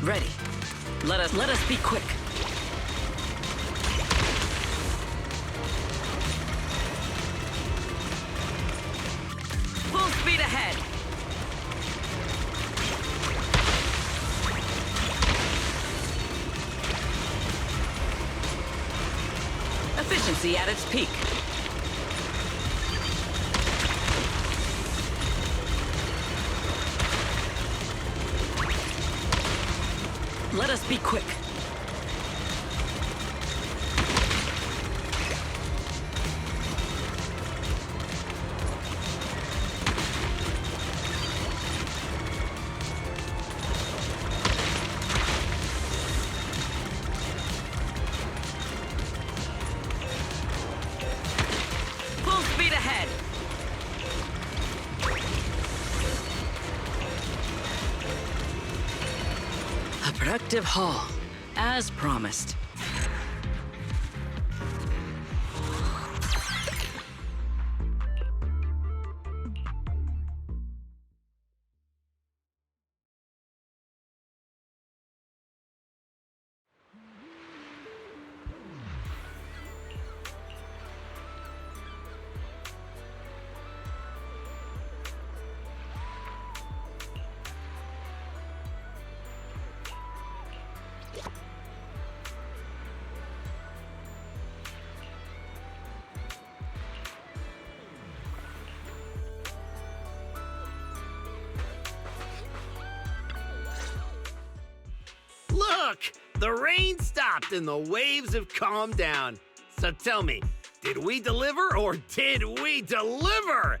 Ready. Let us be quick. Full speed ahead. Efficiency at its peak. Let us be quick. Full speed ahead. A productive haul, as promised. Look! The rain stopped and the waves have calmed down. So tell me, did we deliver or did we deliver?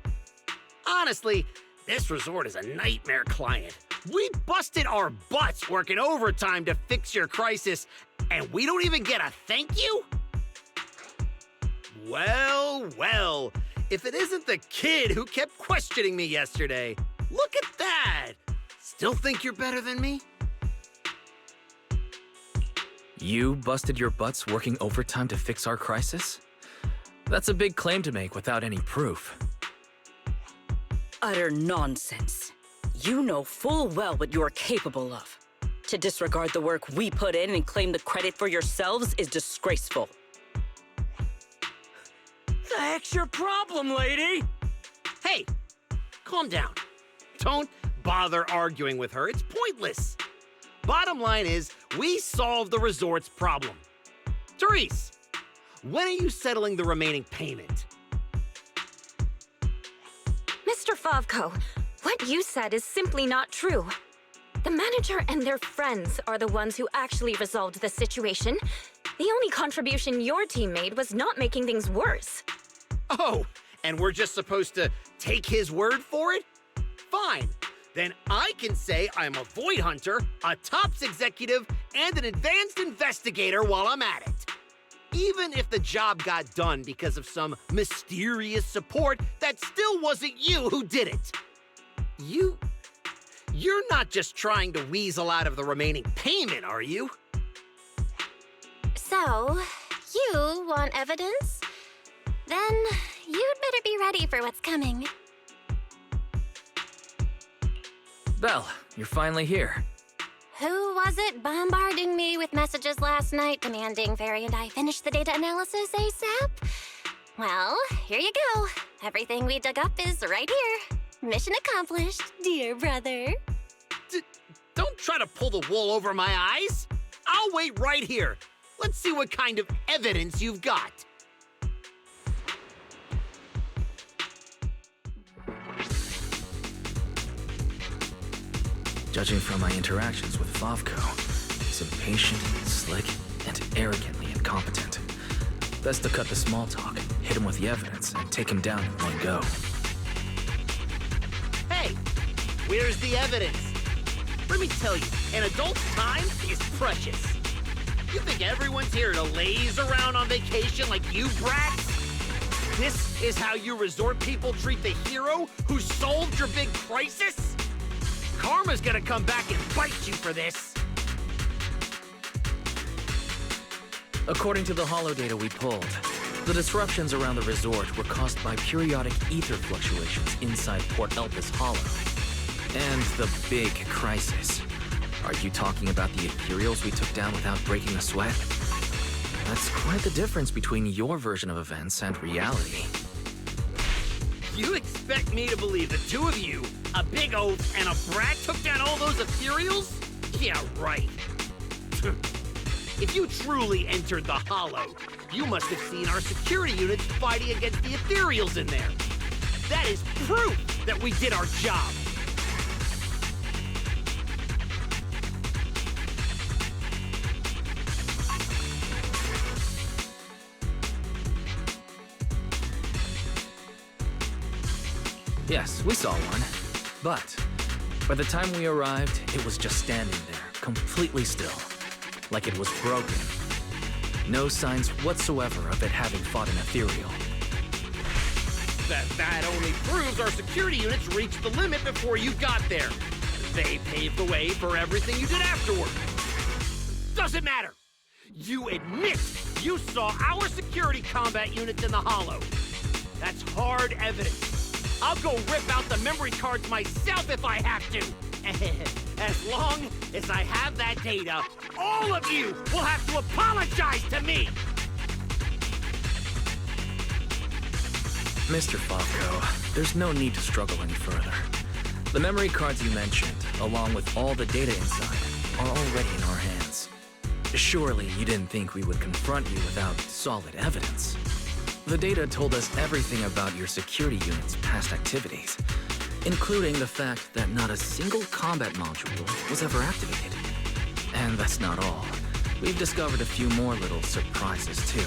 Honestly, this resort is a nightmare client. We busted our butts working overtime to fix your crisis, and we don't even get a thank you? Well, well, if it isn't the kid who kept questioning me yesterday. Look at that! Still think you're better than me? You busted your butts working overtime to fix our crisis? That's a big claim to make without any proof. Utter nonsense. You know full well what you are capable of. To disregard the work we put in and claim the credit for yourselves is disgraceful. The heck's your problem, lady? Hey, calm down. Don't bother arguing with her. It's pointless. Bottom line is, we solved the resort's problem. Therese, when are you settling the remaining payment? Mr. Favco, what you said is simply not true. The manager and their friends are the ones who actually resolved the situation. The only contribution your team made was not making things worse. Oh, and we're just supposed to take his word for it? Fine. Then I can say I'm a void hunter, a tops executive, and an advanced investigator while I'm at it. Even if the job got done because of some mysterious support, that still wasn't you who did it. You're not just trying to weasel out of the remaining payment, are you? So, you want evidence? Then you'd better be ready for what's coming. Belle, you're finally here. Who was it bombarding me with messages last night demanding Fairy and I finish the data analysis ASAP? Well, here you go. Everything we dug up is right here. Mission accomplished, dear brother. Don't try to pull the wool over my eyes. I'll wait right here. Let's see what kind of evidence you've got. Judging from my interactions with Favco, he's impatient, slick, and arrogantly incompetent. Best to cut the small talk, hit him with the evidence, and take him down in one go. Hey, where's the evidence? Let me tell you, an adult's time is precious. You think everyone's here to laze around on vacation like you brats? This is how you resort people treat the hero who solved your big crisis? Karma's gonna come back and bite you for this. According to the holodata we pulled, the disruptions around the resort were caused by periodic ether fluctuations inside Port Elpis Hollow. And the big crisis. Are you talking about the Ethereals we took down without breaking a sweat? That's quite the difference between your version of events and reality. You expect me to believe the two of you, a big oaf and a brat, took down all those Ethereals? Yeah, right. If you truly entered the Hollow, you must have seen our security units fighting against the Ethereals in there. That is proof that we did our job. Yes, we saw one. But by the time we arrived, it was just standing there, completely still. Like it was broken. No signs whatsoever of it having fought an ethereal. That only proves our security units reached the limit before you got there. They paved the way for everything you did afterward. Doesn't matter. You admit you saw our security combat units in the Hollow. That's hard evidence. I'll go rip out the memory cards myself if I have to. As long as I have that data, all of you will have to apologize to me! Mr. Favco, there's no need to struggle any further. The memory cards you mentioned, along with all the data inside, are already in our hands. Surely you didn't think we would confront you without solid evidence. The data told us everything about your security unit's past activities, including the fact that not a single combat module was ever activated. And that's not all. We've discovered a few more little surprises, too.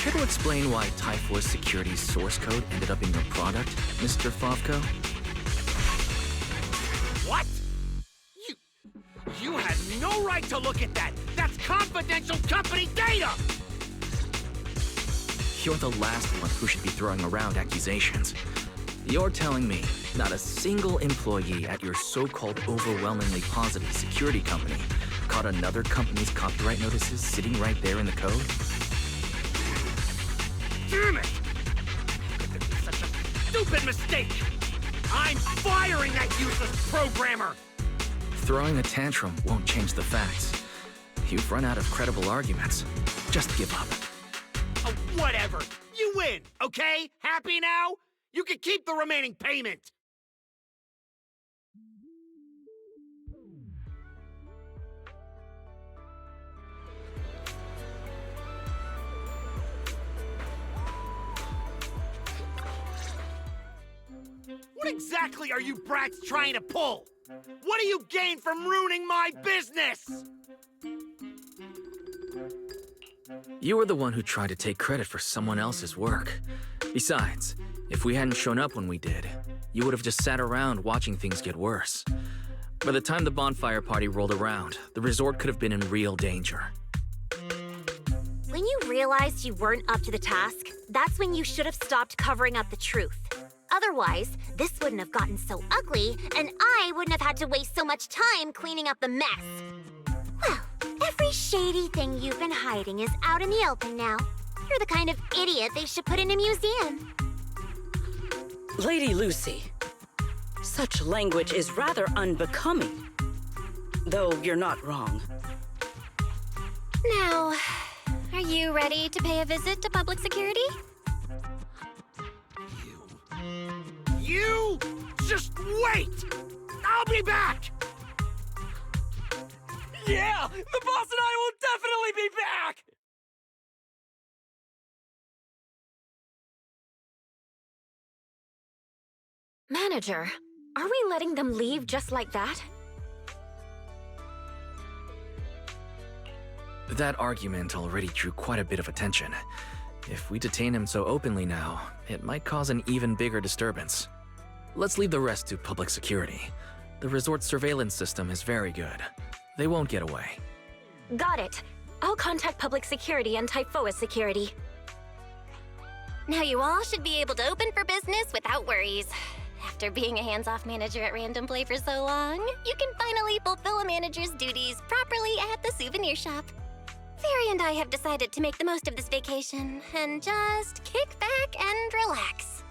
Care to explain why Typho's security's source code ended up in your product, Mr. Favco? What? You had no right to look at that! That's confidential company data! You're the last one who should be throwing around accusations. You're telling me not a single employee at your so-called overwhelmingly positive security company caught another company's copyright notices sitting right there in the code? Damn it! How could there be such a stupid mistake? I'm firing that useless programmer! Throwing a tantrum won't change the facts. You've run out of credible arguments. Just give up. Oh, whatever. You win, okay? Happy now? You can keep the remaining payment. What exactly are you brats trying to pull? What do you gain from ruining my business? You were the one who tried to take credit for someone else's work. Besides, if we hadn't shown up when we did, you would have just sat around watching things get worse. By the time the bonfire party rolled around, the resort could have been in real danger. When you realized you weren't up to the task, that's when you should have stopped covering up the truth. Otherwise, this wouldn't have gotten so ugly, and I wouldn't have had to waste so much time cleaning up the mess. Well, every shady thing you've been hiding is out in the open now. You're the kind of idiot they should put in a museum. Lady Lucy, such language is rather unbecoming. Though you're not wrong. Now, are you ready to pay a visit to public security? You just wait! I'll be back! Yeah! The boss and I will definitely be back! Manager, are we letting them leave just like that? That argument already drew quite a bit of attention. If we detain him so openly now, it might cause an even bigger disturbance. Let's leave the rest to public security. The resort's surveillance system is very good. They won't get away. Got it. I'll contact public security and Typhoa's security. Now you all should be able to open for business without worries. After being a hands-off manager at Random Play for so long, you can finally fulfill a manager's duties properly at the souvenir shop. Fairy and I have decided to make the most of this vacation and just kick back and relax.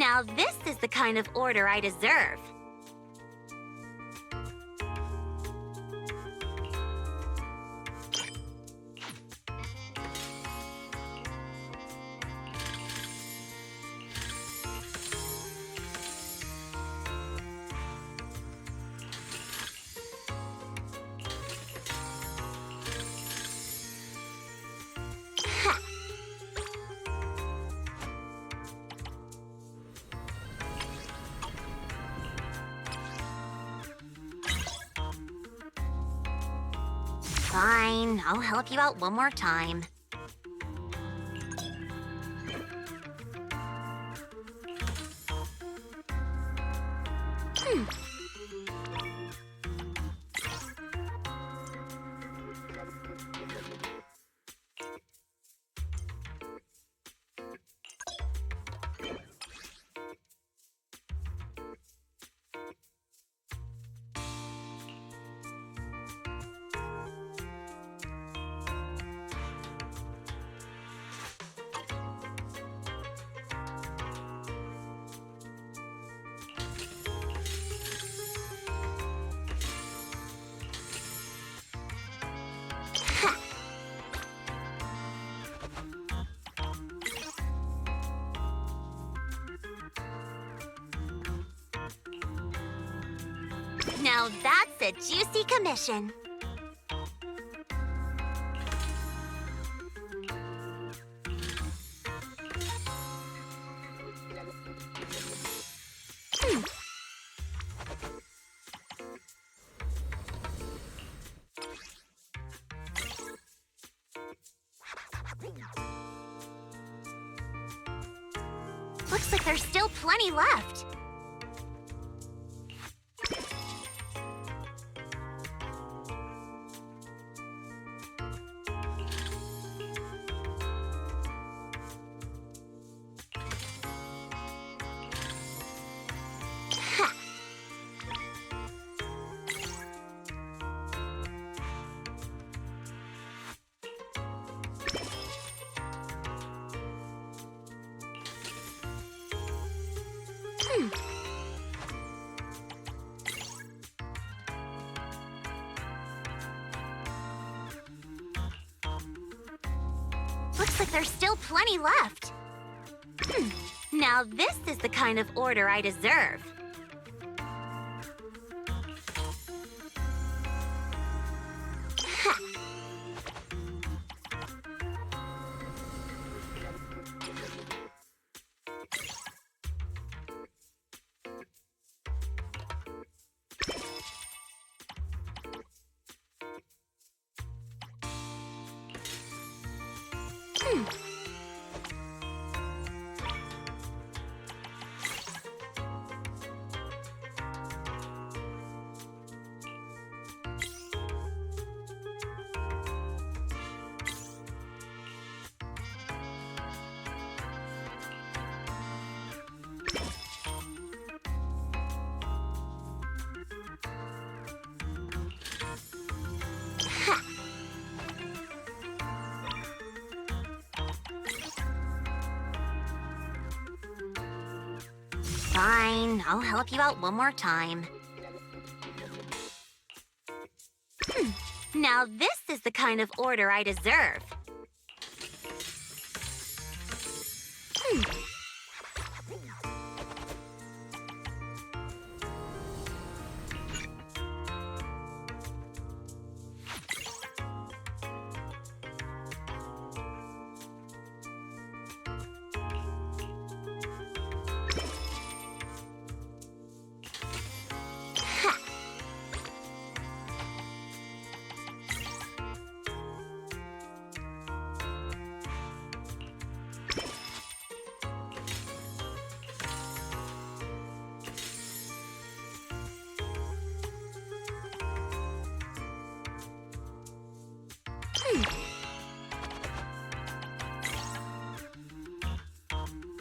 Now this is the kind of order I deserve. Fine, I'll help you out one more time. Now that's a juicy commission. Looks like there's still plenty left. Looks like there's still plenty left. Now this is the kind of order I deserve. Fine, I'll help you out one more time. Now this is the kind of order I deserve.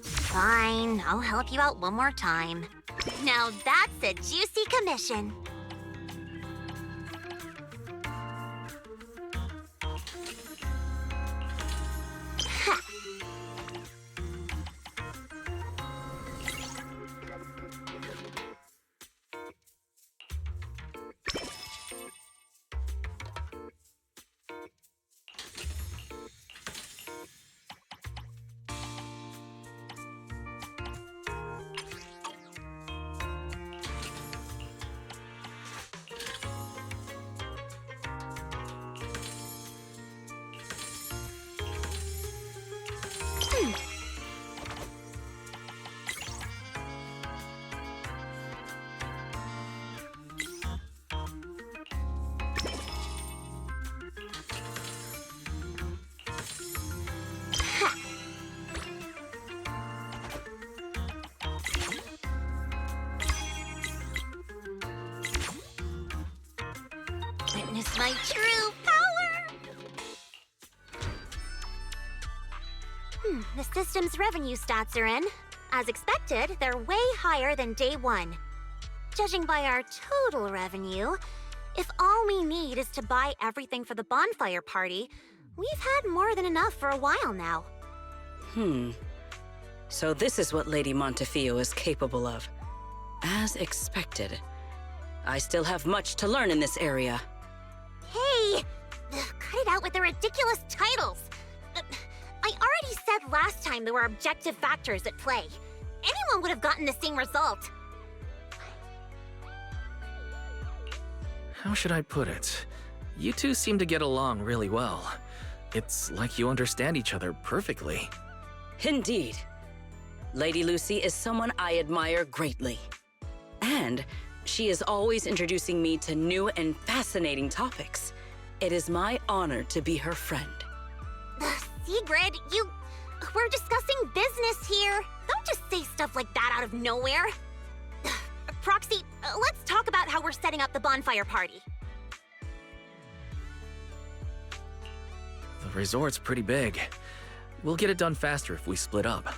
Fine, I'll help you out one more time. Now that's a juicy commission. my true power! The system's revenue stats are in. As expected, they're way higher than day one. Judging by our total revenue, if all we need is to buy everything for the bonfire party, we've had more than enough for a while now. So this is what Lady Montefiore is capable of. As expected. I still have much to learn in this area. Hey! Cut it out with the ridiculous titles! I already said last time there were objective factors at play. Anyone would have gotten the same result. How should I put it? You two seem to get along really well. It's like you understand each other perfectly. Indeed. Lady Lucy is someone I admire greatly. And she is always introducing me to new and fascinating topics. It is my honor to be her friend. Sigrid, we're discussing business here. Don't just say stuff like that out of nowhere. Proxy, let's talk about how we're setting up the bonfire party. The resort's pretty big. We'll get it done faster if we split up.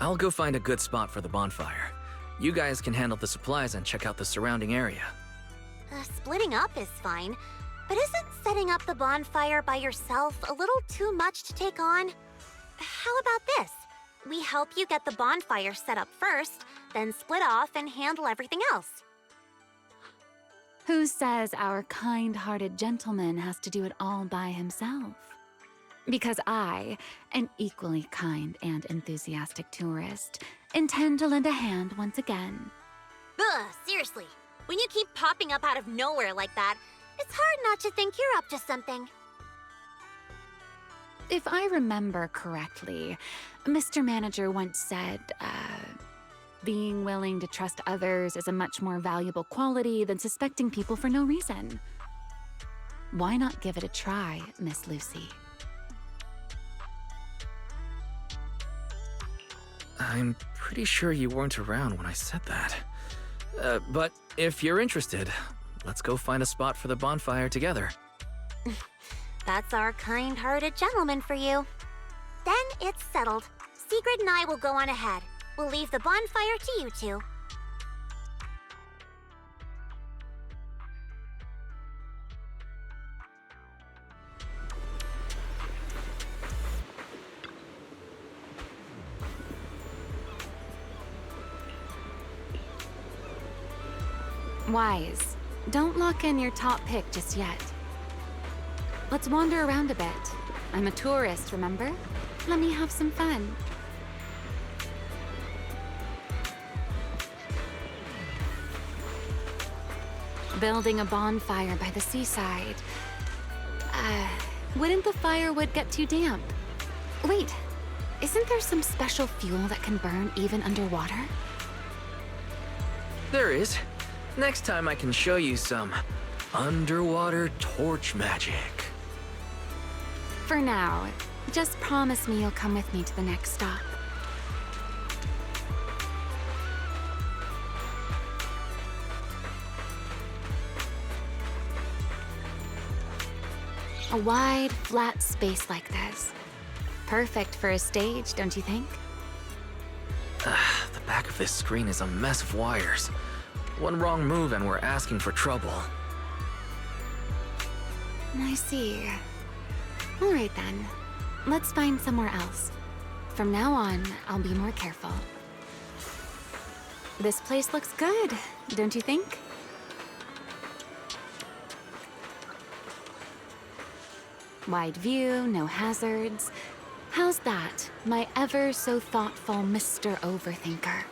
I'll go find a good spot for the bonfire. You guys can handle the supplies and check out the surrounding area. Splitting up is fine, but isn't setting up the bonfire by yourself a little too much to take on? How about this? We help you get the bonfire set up first, then split off and handle everything else. Who says our kind-hearted gentleman has to do it all by himself? Because I, an equally kind and enthusiastic tourist, intend to lend a hand once again. Ugh, seriously. When you keep popping up out of nowhere like that, it's hard not to think you're up to something. If I remember correctly, Mr. Manager once said, being willing to trust others is a much more valuable quality than suspecting people for no reason. Why not give it a try, Miss Lucy? I'm pretty sure you weren't around when I said that. But if you're interested, let's go find a spot for the bonfire together. That's our kind-hearted gentleman for you. Then it's settled. Sigrid and I will go on ahead. We'll leave the bonfire to you two. Wise, don't lock in your top pick just yet. Let's wander around a bit. I'm a tourist, remember? Let me have some fun. Building a bonfire by the seaside. Wouldn't the firewood get too damp? Wait, isn't there some special fuel that can burn even underwater? There is. Next time I can show you some underwater torch magic. For now, just promise me you'll come with me to the next stop. A wide, flat space like this. Perfect for a stage, don't you think? The back of this screen is a mess of wires. One wrong move and we're asking for trouble. I see. All right then. Let's find somewhere else. From now on, I'll be more careful. This place looks good, don't you think? Wide view, no hazards. How's that, my ever so thoughtful Mr. Overthinker?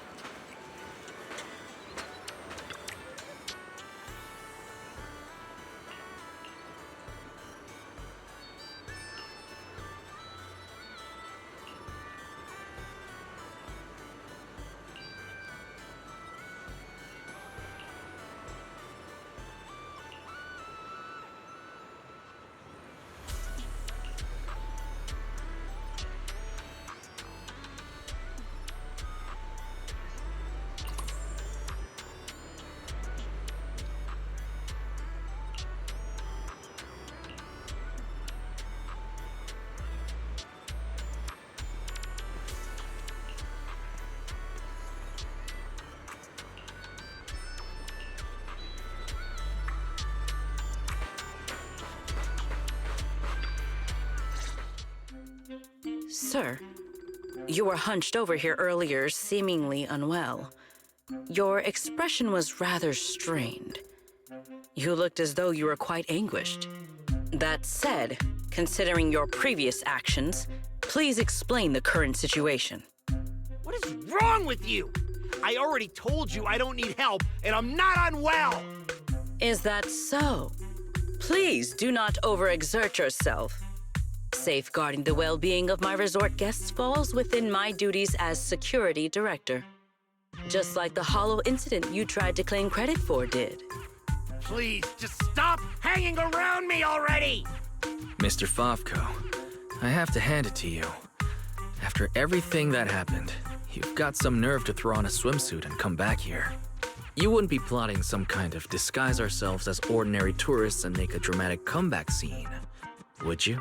Sir, you were hunched over here earlier, seemingly unwell. Your expression was rather strained. You looked as though you were quite anguished. That said, considering your previous actions, please explain the current situation. What is wrong with you? I already told you I don't need help, and I'm not unwell! Is that so? Please do not overexert yourself. Safeguarding the well-being of my resort guests falls within my duties as security director. Just like the Hollow incident you tried to claim credit for did. Please, just stop hanging around me already! Mr. Favco, I have to hand it to you. After everything that happened, you've got some nerve to throw on a swimsuit and come back here. You wouldn't be plotting some kind of disguise ourselves as ordinary tourists and make a dramatic comeback scene, would you?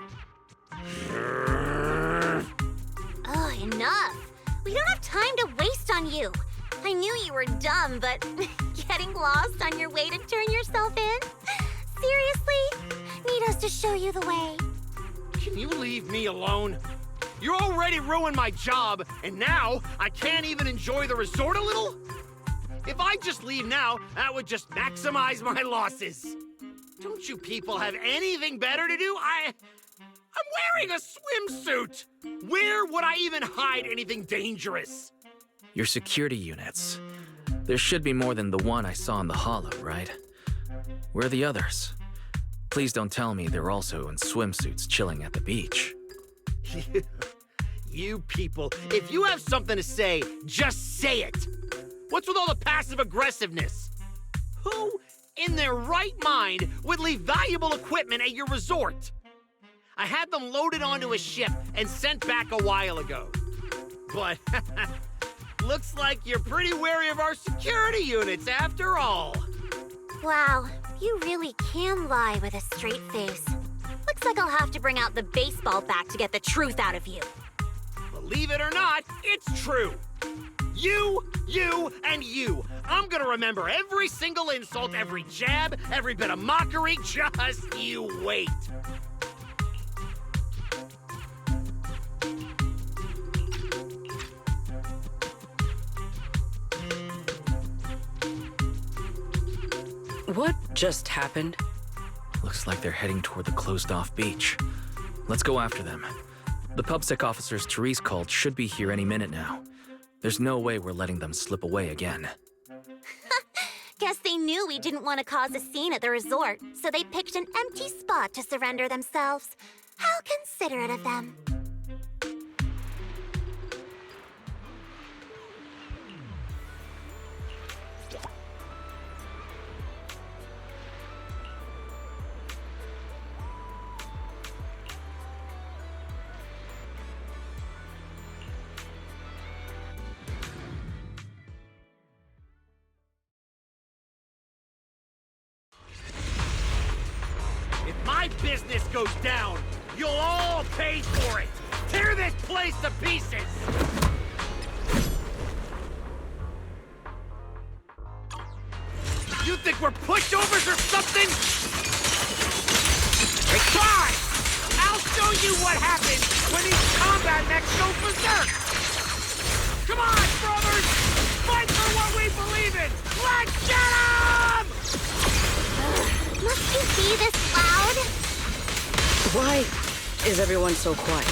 Oh, enough! We don't have time to waste on you. I knew you were dumb, but getting lost on your way to turn yourself in? Seriously? Need us to show you the way? Can you leave me alone? You already ruined my job, and now I can't even enjoy the resort a little? If I just leave now, that would just maximize my losses. Don't you people have anything better to do? I'm wearing a swimsuit! Where would I even hide anything dangerous? Your security units. There should be more than the one I saw in the Hollow, right? Where are the others? Please don't tell me they're also in swimsuits chilling at the beach. You people, if you have something to say, just say it! What's with all the passive aggressiveness? Who in their right mind would leave valuable equipment at your resort? I had them loaded onto a ship and sent back a while ago. But looks like you're pretty wary of our security units after all. Wow, you really can lie with a straight face. Looks like I'll have to bring out the baseball bat to get the truth out of you. Believe it or not, it's true. You, and you. I'm gonna remember every single insult, every jab, every bit of mockery. Just you wait. What just happened? Looks like they're heading toward the closed-off beach. Let's go after them. The PubSec officers Therese called should be here any minute now. There's no way we're letting them slip away again. Guess they knew we didn't want to cause a scene at the resort, so they picked an empty spot to surrender themselves. How considerate of them. My business goes down. You'll all pay for it. Tear this place to pieces. You think we're pushovers or something? Hey, try! I'll show you what happens when these combat mechs go berserk. Come on, brothers! Fight for what we believe in. Let's get 'em! Must you be this loud? Why is everyone so quiet?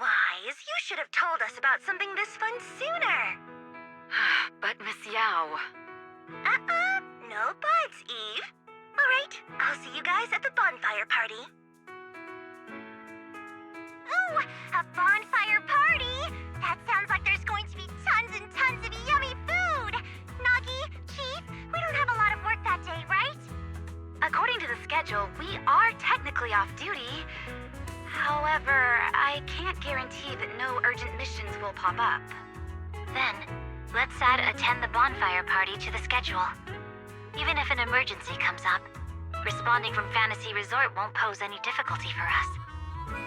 Wise, you should have told us about something this fun sooner. But Miss Yao... No buts, Eve. All right, I'll see you guys at the bonfire party. Oh, a bonfire party? That sounds like there's going to be tons and tons of yummy food. Nagi, Chief, we don't have a lot of work that day, right? According to the schedule, we are technically off duty. However, I can't guarantee that no urgent missions will pop up. Then, let's add attend the bonfire party to the schedule. Even if an emergency comes up, responding from Fantasy Resort won't pose any difficulty for us.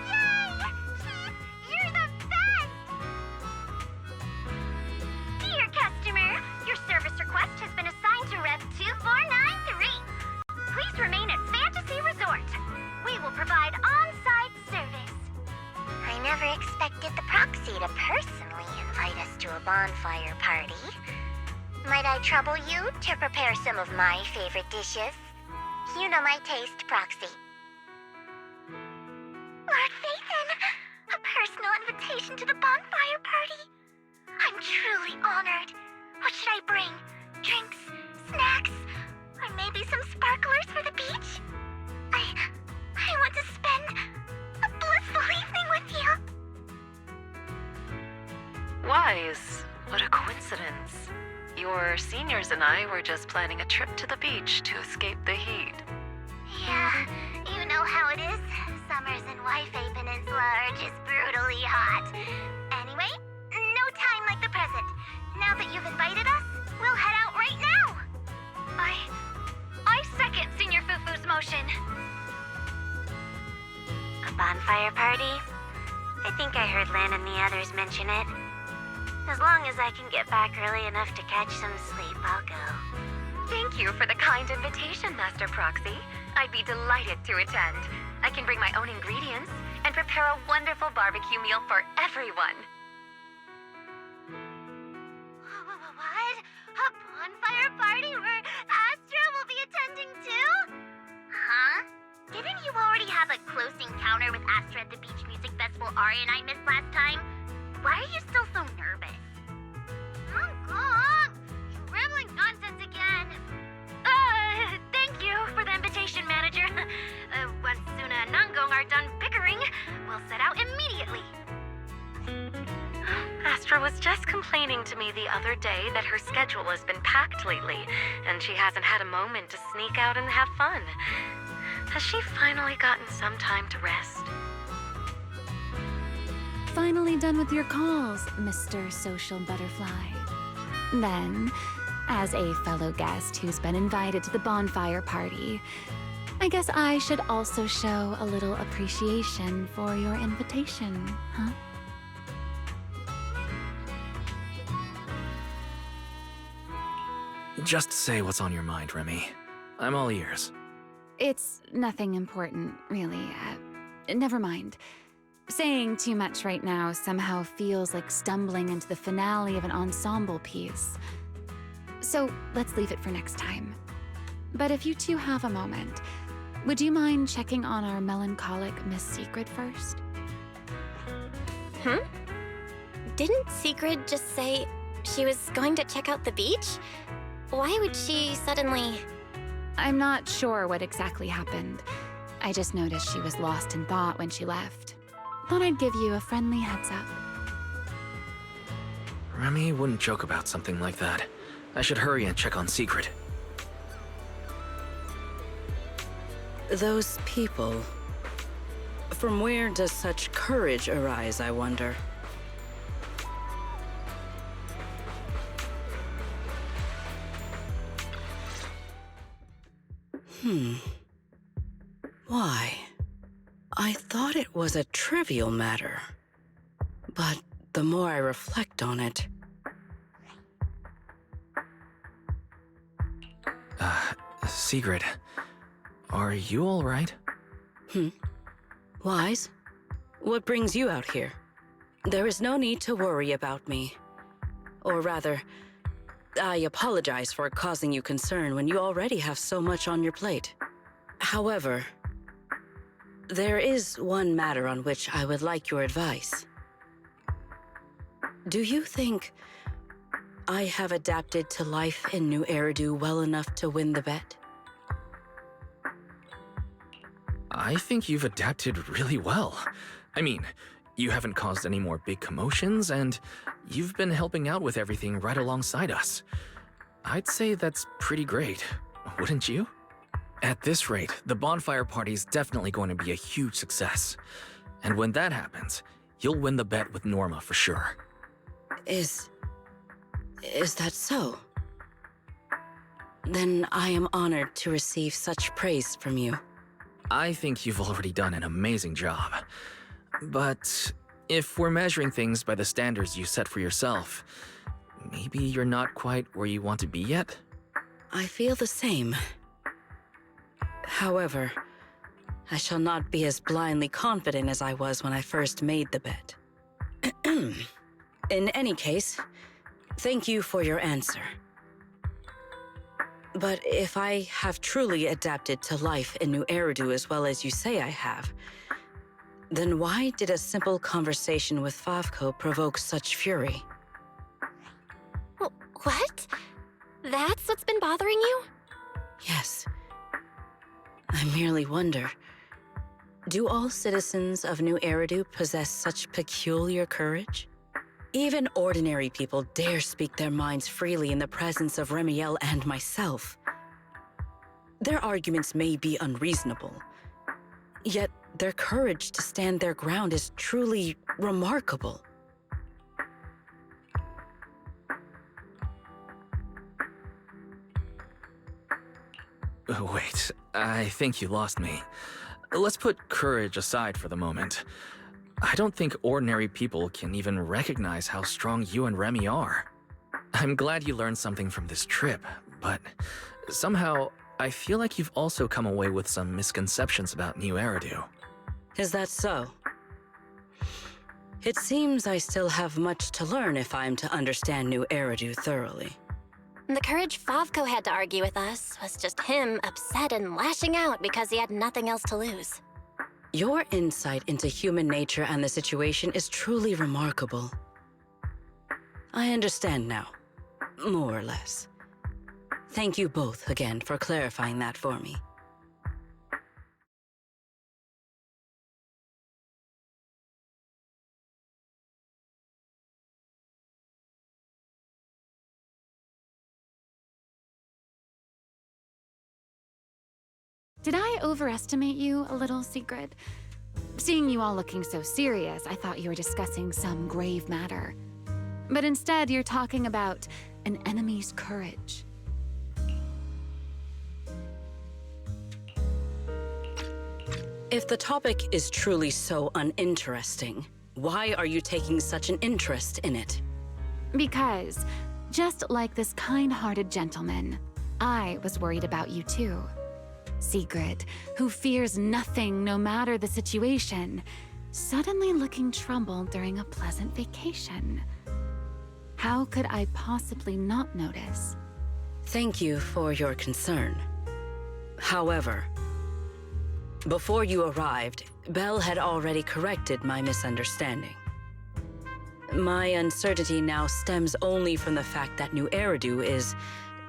Yay! Chief, you're the best! Dear customer, your service request has been assigned to Rev 2493. Please remain at Fantasy Resort. We will provide on-site service. I never expected the proxy to personally invite us to a bonfire party. Might I trouble you to prepare some of my favorite dishes? You know my taste, Proxy. Lord Phaethon, a personal invitation to the bonfire party. I'm truly honored. What should I bring? Drinks, snacks, or maybe some sparklers for the beach? I want to spend a blissful evening with you. Wise, what a coincidence. Your seniors and I were just planning a trip to the beach to escape the heat. Yeah, you know how it is. Summers in Wi-Fi Peninsula are just brutally hot. Anyway, no time like the present. Now that you've invited us, we'll head out right now. I second Senior Fufu's motion. A bonfire party? I think I heard Lan and the others mention it. As long as I can get back early enough to catch some sleep, I'll go. Thank you for the kind invitation, Master Proxy. I'd be delighted to attend. I can bring my own ingredients and prepare a wonderful barbecue meal for everyone. What? A bonfire party where Astra will be attending too? Huh? Didn't you already have a close encounter with Astra at the Beach Music Festival Ari and I missed last time? Why are you still so nervous? Oh, God! You're rambling nonsense again. Thank you for the invitation, Manager. Once Suna and Nangong are done bickering, we'll set out immediately. Astra was just complaining to me the other day that her schedule has been packed lately, and she hasn't had a moment to sneak out and have fun. Has she finally gotten some time to rest? Finally done with your calls, Mr. Social Butterfly. Then, as a fellow guest who's been invited to the bonfire party, I guess I should also show a little appreciation for your invitation, huh? Just say what's on your mind, Remy. I'm all ears. It's nothing important, really. Never mind. Saying too much right now somehow feels like stumbling into the finale of an ensemble piece. So let's leave it for next time. But if you two have a moment, would you mind checking on our melancholic Miss Secret first? Didn't Secret just say she was going to check out the beach? Why would she suddenly... I'm not sure what exactly happened. I just noticed she was lost in thought when she left. Thought I'd give you a friendly heads up. Remy wouldn't joke about something like that. I should hurry and check on Secret. Those people. From where does such courage arise, I wonder? Why? I thought it was a trivial matter. But the more I reflect on it... Secret, are you all right? Wise? What brings you out here? There is no need to worry about me. Or rather, I apologize for causing you concern when you already have so much on your plate. However, there is one matter on which I would like your advice. Do you think I have adapted to life in New Eridu well enough to win the bet? I think you've adapted really well. I mean, you haven't caused any more big commotions, and you've been helping out with everything right alongside us. I'd say that's pretty great, wouldn't you? At this rate, the Bonfire party's definitely going to be a huge success. And when that happens, you'll win the bet with Norma for sure. Is that so? Then I am honored to receive such praise from you. I think you've already done an amazing job. But if we're measuring things by the standards you set for yourself, maybe you're not quite where you want to be yet? I feel the same. However, I shall not be as blindly confident as I was when I first made the bet. In any case, thank you for your answer. But if I have truly adapted to life in New Eridu as well as you say I have, then why did a simple conversation with Favco provoke such fury? What? That's what's been bothering you? Yes. I merely wonder, do all citizens of New Eridu possess such peculiar courage? Even ordinary people dare speak their minds freely in the presence of Remiel and myself. Their arguments may be unreasonable, yet their courage to stand their ground is truly remarkable. Wait, I think you lost me. Let's put courage aside for the moment. I don't think ordinary people can even recognize how strong you and Remy are. I'm glad you learned something from this trip, but somehow I feel like you've also come away with some misconceptions about New Eridu. Is that so? It seems I still have much to learn if I'm to understand New Eridu thoroughly. The courage Favco had to argue with us was just him upset and lashing out because he had nothing else to lose. Your insight into human nature and the situation is truly remarkable. I understand now, more or less. Thank you both again for clarifying that for me. Did I overestimate you a little, Secret? Seeing you all looking so serious, I thought you were discussing some grave matter. But instead, you're talking about an enemy's courage. If the topic is truly so uninteresting, why are you taking such an interest in it? Because Just like this kind-hearted gentleman, I was worried about you too. Sigrid, who fears nothing no matter the situation, suddenly looking troubled during a pleasant vacation. How could I possibly not notice? Thank you for your concern. However, before you arrived, Belle had already corrected my misunderstanding. My uncertainty now stems only from the fact that New Eridu is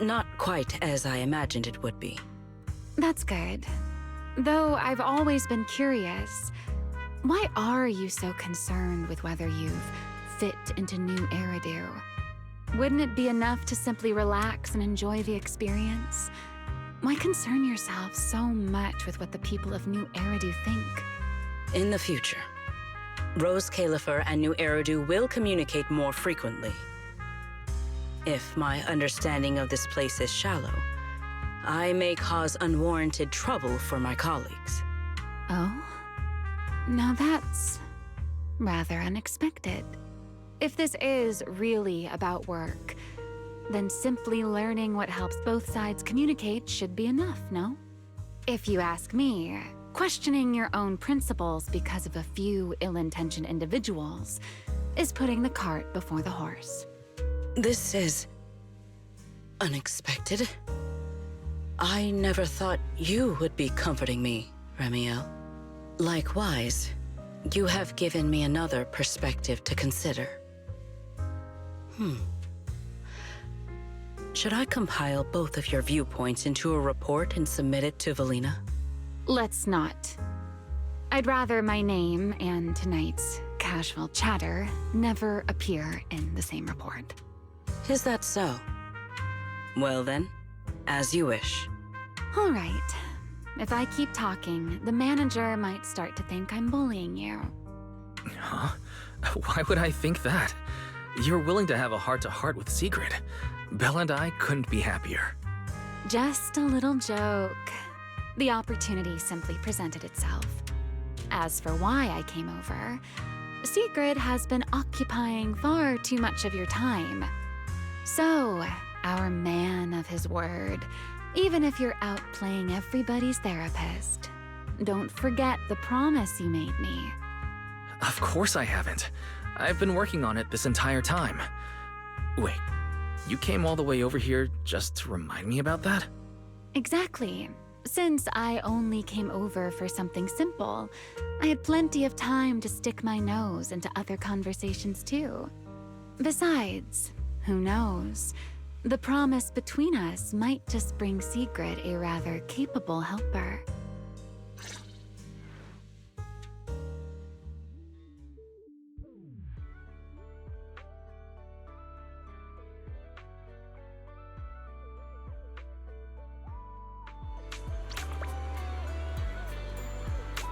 not quite as I imagined it would be. That's good. Though I've always been curious, why are you so concerned with whether you've fit into New Eridu? Wouldn't it be enough to simply relax and enjoy the experience? Why concern yourself so much with what the people of New Eridu think? In the future, Rose Califer and New Eridu will communicate more frequently. If my understanding of this place is shallow, I may cause unwarranted trouble for my colleagues. Oh? Now that's rather unexpected. If this is really about work, then simply learning what helps both sides communicate should be enough, no? If you ask me, questioning your own principles because of a few ill-intentioned individuals is putting the cart before the horse. This is unexpected. I never thought you would be comforting me, Remiel. Likewise, you have given me another perspective to consider. Should I compile both of your viewpoints into a report and submit it to Valina? Let's not. I'd rather my name and tonight's casual chatter never appear in the same report. Is that so? Well then, as you wish. All right. If I keep talking, the manager might start to think I'm bullying you. Huh? Why would I think that? You're willing to have a heart-to-heart with Sigrid. Belle and I couldn't be happier. Just a little joke. The opportunity simply presented itself. As for why I came over, Sigrid has been occupying far too much of your time. So, our man of his word, even if you're out playing everybody's therapist, don't forget the promise you made me. Of course I haven't. I've been working on it this entire time. Wait, you came all the way over here just to remind me about that? Exactly. Since I only came over for something simple, I had plenty of time to stick my nose into other conversations too. Besides, who knows? The promise between us might just bring Sigrid a rather capable helper.